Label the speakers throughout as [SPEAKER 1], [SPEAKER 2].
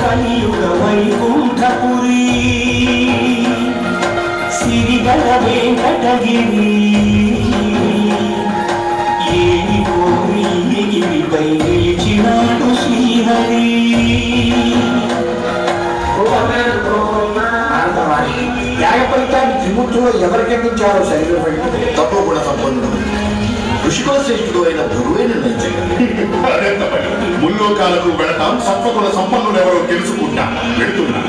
[SPEAKER 1] కలియుగ వైకుంఠపురి సిరిగల వెంకటగిరి ఏమి కోరి ఎగిరిపై నిలిచినాడు శ్రీహరి.
[SPEAKER 2] త్రిమూర్తులు ఎవరికెక్కించారో శరీరం తప్పు కూడా తప్పదు. ఋషికుల శ్రేష్ఠుడు అయిన ధ్రువే నిర్ణయించగలరు.
[SPEAKER 3] ముల్లోకాలకు వెళతాం, సత్వకుల సంపన్నులు ఎవరో తెలుసుకుంటా వెళుతున్నా.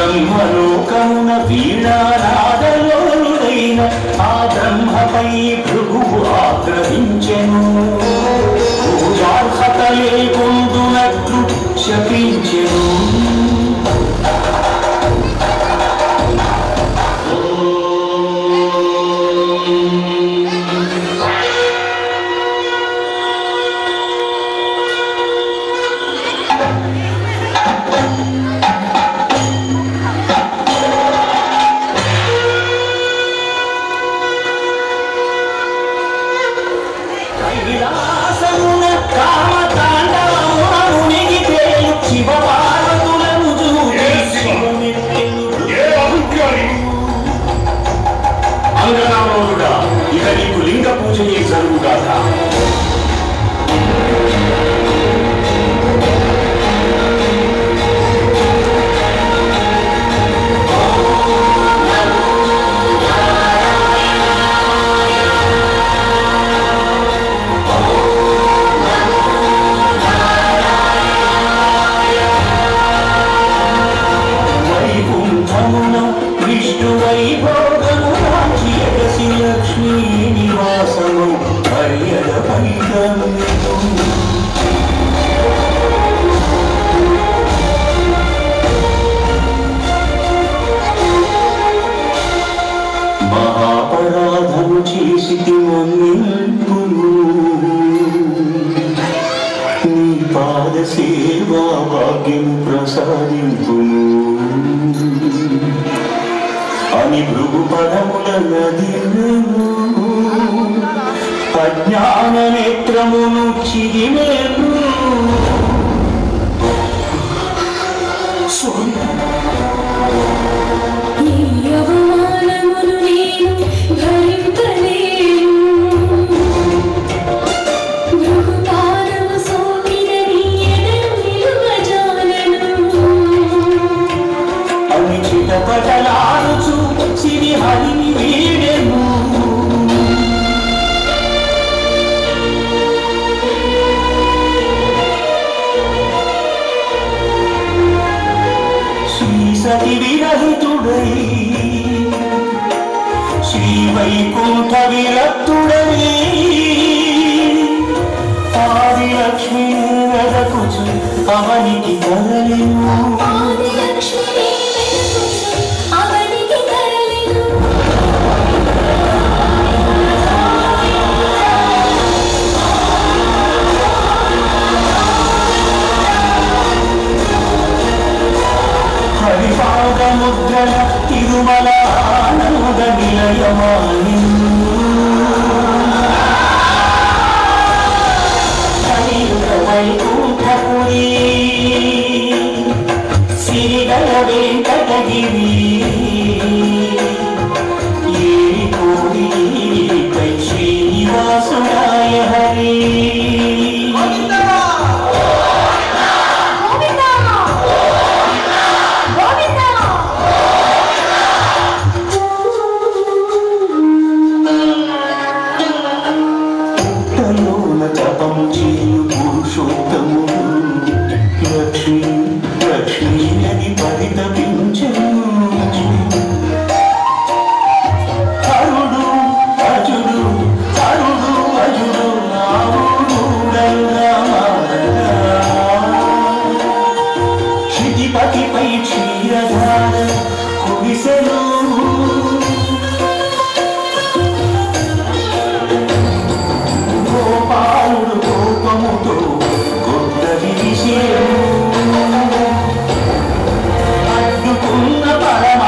[SPEAKER 1] బ్రహ్మలోకమున వీణానాదలోనుడైన ఆ బ్రహ్మపై భృగువు ఆగ్రహించెను. పూజార్హత లేకుండునట్లు శపించెను. అంగనామోనుడా, ఇక నీకు లింగ పూజయే జరుగుగాక. వైకుంఠమున విష్ణు వైభోగము లక్ష్మీ నివాసము హరియద పైకము. మహాపరాధము చేసితి మన్నింపును, నీ పాద సేవా భాగ్యము ప్రసాదింపును అని భృగు పదముల నదిను. అజ్ఞాన నేత్రమును చిరిమేను. అని చిటపటలాడుచు సిరి హరిని వీడెను. శ్రీ సతి విరహితుడై శ్రీ వైకుంఠ విరక్తుడై ఆది లక్ష్మీ వెదకుచు అవనికి తరలిను. హరిపాదముద్రల తిరుమల ఆనంద నిలయమాని కలియుగ వైకుంఠపురి సిరిగల వెంకటగిరి ఏరి కోరి పై శ్రీనివాసుడాయ హరి. తపం చేయు పురుషోత్తము లక్ష్మీ లక్ష్మీ అని పరితపించను. హరుడు అజుడు హరుడు అజుడు నావుడంగా క్షితిపతిపై క్షీరధార కురిసెను. గోపాలుడు కోపముతో గొడ్డ విరిసెను. అడ్డుకున్న పరమ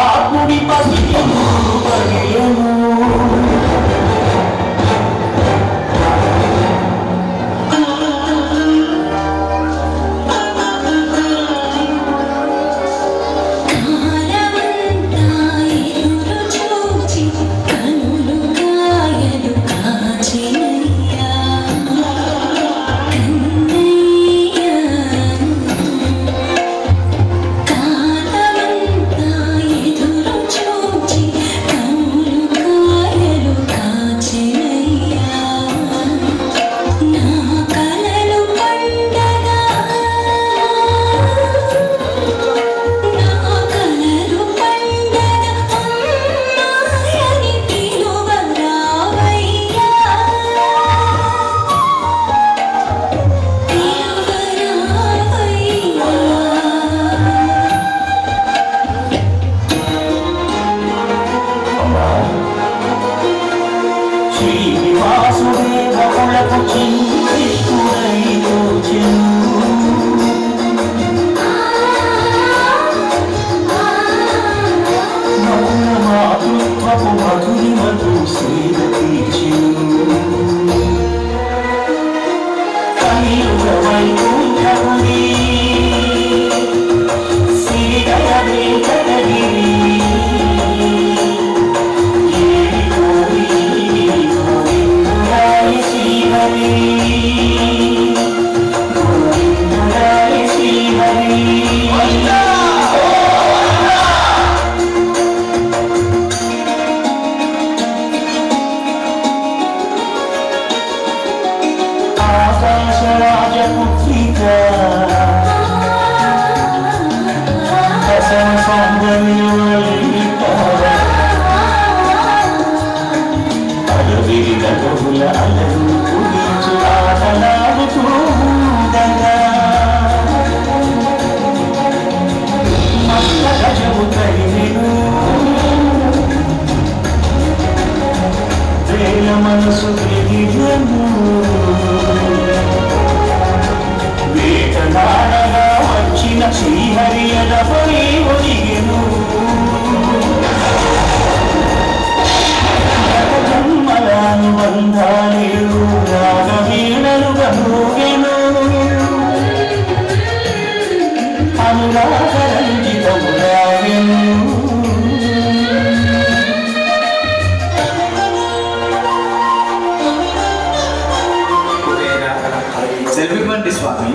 [SPEAKER 4] సెల్వివ్వండి స్వామి.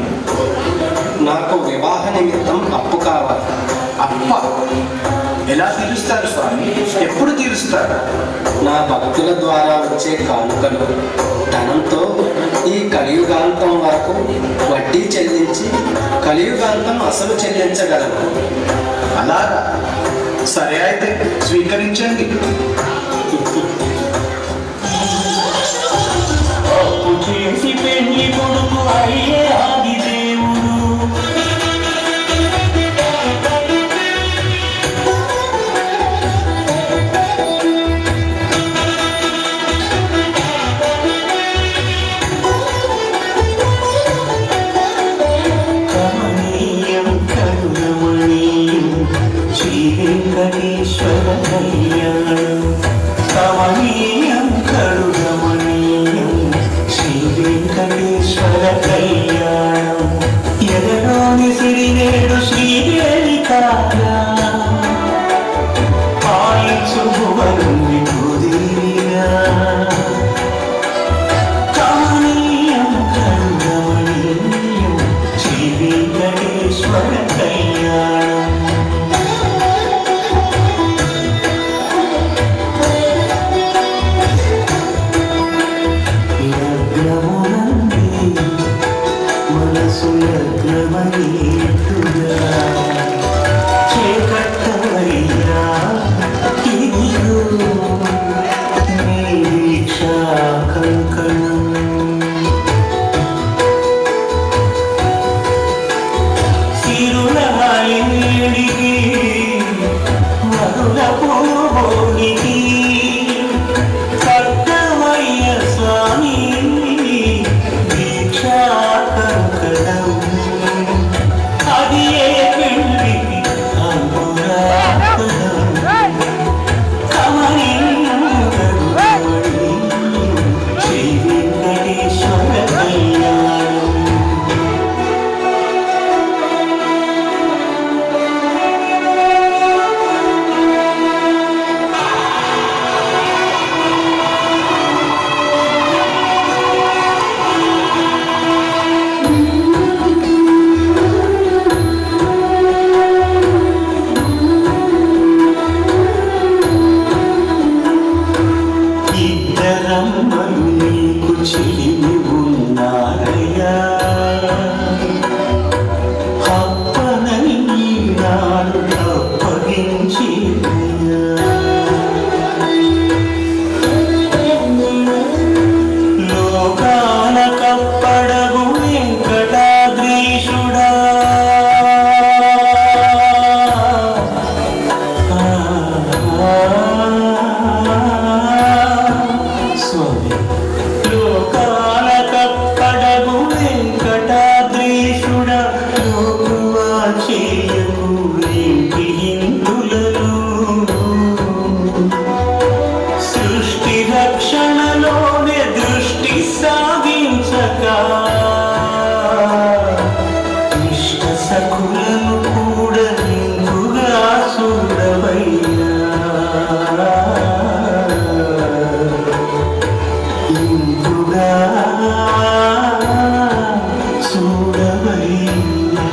[SPEAKER 4] నాకు వివాహ నిమిత్తం అప్పు కావాలి.
[SPEAKER 2] అప్ప ఎలా తీరుస్తారు స్వామి? ఎప్పుడు తీరుస్తారు?
[SPEAKER 4] నా భక్తుల ద్వారా వచ్చే కానుకలు ధనంతో ఈ కలియుగాంతం వరకు వడ్డీ చెల్లించి కలియుగాంతం అసలు చెల్లించగలను.
[SPEAKER 2] అలాగా? సరే అయితే స్వీకరించండి.
[SPEAKER 1] అప్పు చేసి పెళ్లి కొడుకు అయ్యే ఆది దేవుడు. కమనీయం కరుణమణీయం శ్రీ వెంకటేశ్వర కళ్యాణం. కమనీయం కరుణమణీయం శ్రీ వెంకటేశ్వర కళ్యాణం. ఎదలోని సిరినేడు శ్రీదేవి కళ్యాణం. పాలించు భువనుని కుదిరినా. కమనీయం కరుణమణీయం శ్రీ వెంకటేశ్వర కళ్యాణం. లగ్నమునంది మనసు లగ్నమయ్యేట్టుగా చేకట్టవయ్యా ఇదిగో నీ దీక్షా కంకణం. సిరులహాయి వేడికి మరుల పోనికి కట్టవయ్య స్వామి దీక్షా కంకణం. అది ఏ పెళ్ళికి అంకురార్పణం. కమనీయం కరుణమణీయం శ్రీ వెంకటేశ్వర కళ్యాణం. ఇద్దరమ్మలు నీకు చిలిమి ఉన్నారయ్యా. అప్పనని ఈనాడు అప్పగించి లోకాల కప్పడగు వెంకటాద్రీషుడా. స్వామి లోకాల కప్పడగు వెంకటాద్రీషుడా. లోకువా చేయకు ఇంటి హిందులను. సృష్టి రక్షణలోనే దృష్టి సాగించక ఇష్ట సఖులను కూడా నిండుగా చూడవయ్యా. ఇందుగా చూడవయ్యా.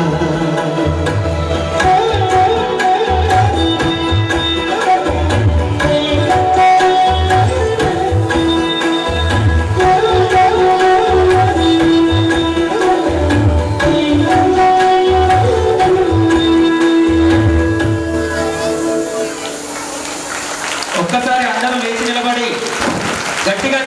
[SPEAKER 5] ఒక్కసారి అందరూ లేచి నిలబడి గట్టిగా